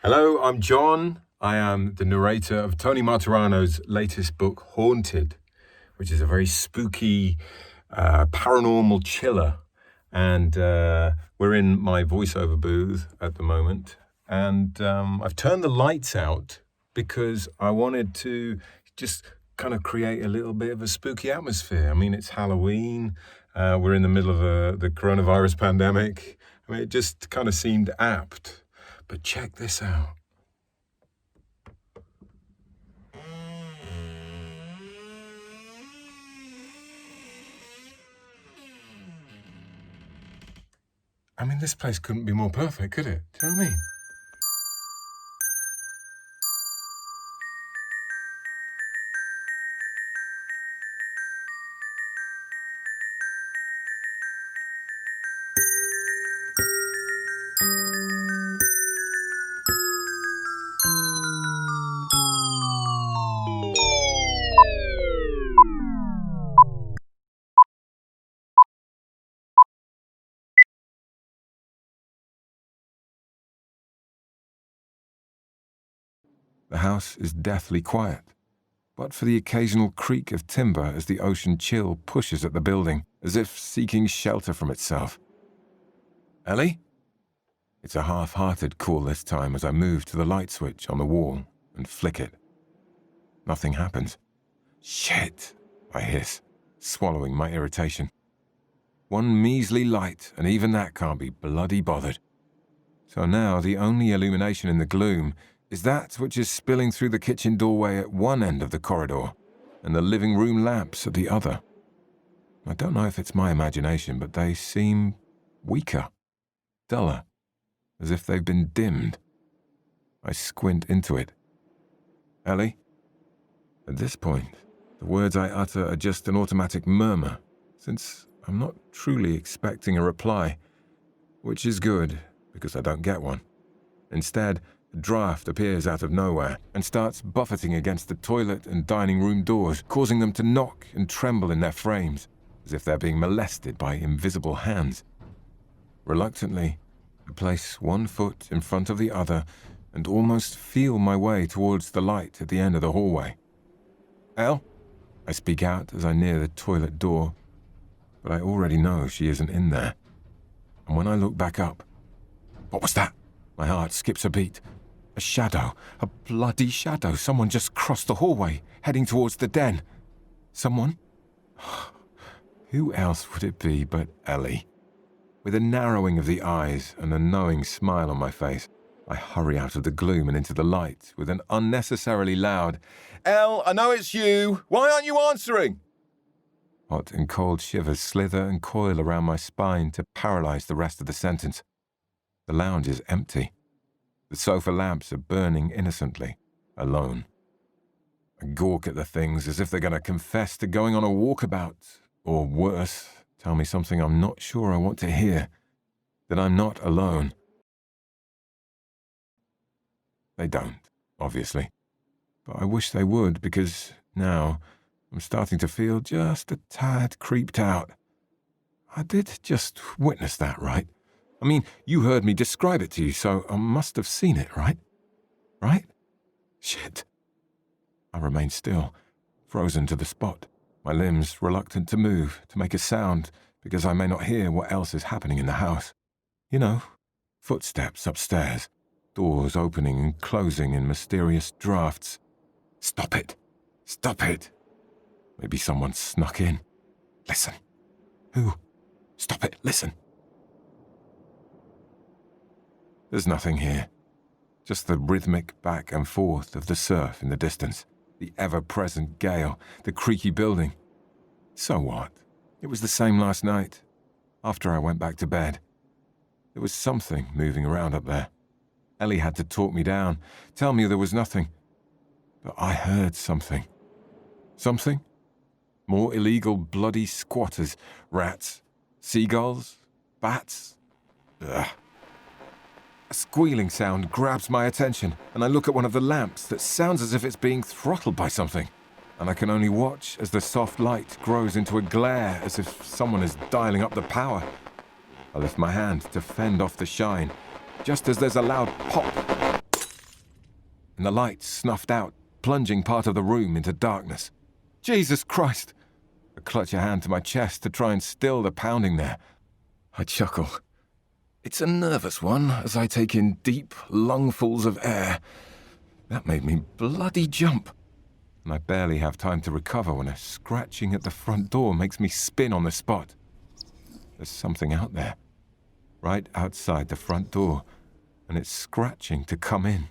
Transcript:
Hello, I'm John. I am the narrator of Tony Marturano's latest book, Haunted, which is a very spooky, paranormal chiller. And we're in my voiceover booth at the moment. And I've turned the lights out because I wanted to just kind of create a little bit of a spooky atmosphere. I mean, it's Halloween. We're in the middle of the coronavirus pandemic. I mean, it just kind of seemed apt. But check this out. I mean, this place couldn't be more perfect, could it? Do you know what I mean? The house is deathly quiet, but for the occasional creak of timber as the ocean chill pushes at the building, as if seeking shelter from itself. Ellie? It's a half-hearted call this time as I move to the light switch on the wall and flick it. Nothing happens. Shit, I hiss, swallowing my irritation. One measly light, and even that can't be bloody bothered. So now the only illumination in the gloom is that which is spilling through the kitchen doorway at one end of the corridor, and the living room lamps at the other. I don't know if it's my imagination, but they seem weaker, duller, as if they've been dimmed. I squint into it. Ellie? At this point, the words I utter are just an automatic murmur, since I'm not truly expecting a reply, which is good, because I don't get one. Instead, a draft appears out of nowhere and starts buffeting against the toilet and dining room doors, causing them to knock and tremble in their frames, as if they're being molested by invisible hands. Reluctantly, I place one foot in front of the other and almost feel my way towards the light at the end of the hallway. Elle? I speak out as I near the toilet door, but I already know she isn't in there. And when I look back up, what was that? My heart skips a beat. A shadow, a bloody shadow. Someone just crossed the hallway, heading towards the den. Someone? Who else would it be but Ellie? With a narrowing of the eyes and a knowing smile on my face, I hurry out of the gloom and into the light with an unnecessarily loud, "Elle, I know it's you. Why aren't you answering?" Hot and cold shivers slither and coil around my spine to paralyze the rest of the sentence. The lounge is empty. The sofa lamps are burning innocently, alone. I gawk at the things as if they're going to confess to going on a walkabout, or worse, tell me something I'm not sure I want to hear, that I'm not alone. They don't, obviously, but I wish they would, because now I'm starting to feel just a tad creeped out. I did just witness that, right? I mean, you heard me describe it to you, so I must have seen it, right? Right? Shit. I remain still, frozen to the spot, my limbs reluctant to move, to make a sound, because I may not hear what else is happening in the house. You know, footsteps upstairs, doors opening and closing in mysterious drafts. Stop it! Stop it! Maybe someone snuck in. Listen. Who? Stop it, listen. There's nothing here. Just the rhythmic back and forth of the surf in the distance, the ever-present gale, the creaky building. So what? It was the same last night, after I went back to bed. There was something moving around up there. Ellie had to talk me down, tell me there was nothing. But I heard something. Something? More illegal bloody squatters, rats, seagulls, bats. Ugh. A squealing sound grabs my attention, and I look at one of the lamps that sounds as if it's being throttled by something, and I can only watch as the soft light grows into a glare as if someone is dialing up the power. I lift my hand to fend off the shine, just as there's a loud pop. and the light snuffed out, plunging part of the room into darkness. Jesus Christ! I clutch a hand to my chest to try and still the pounding there. I chuckle. It's a nervous one as I take in deep lungfuls of air. That made me bloody jump. And I barely have time to recover when a scratching at the front door makes me spin on the spot. There's something out there, right outside the front door, and it's scratching to come in.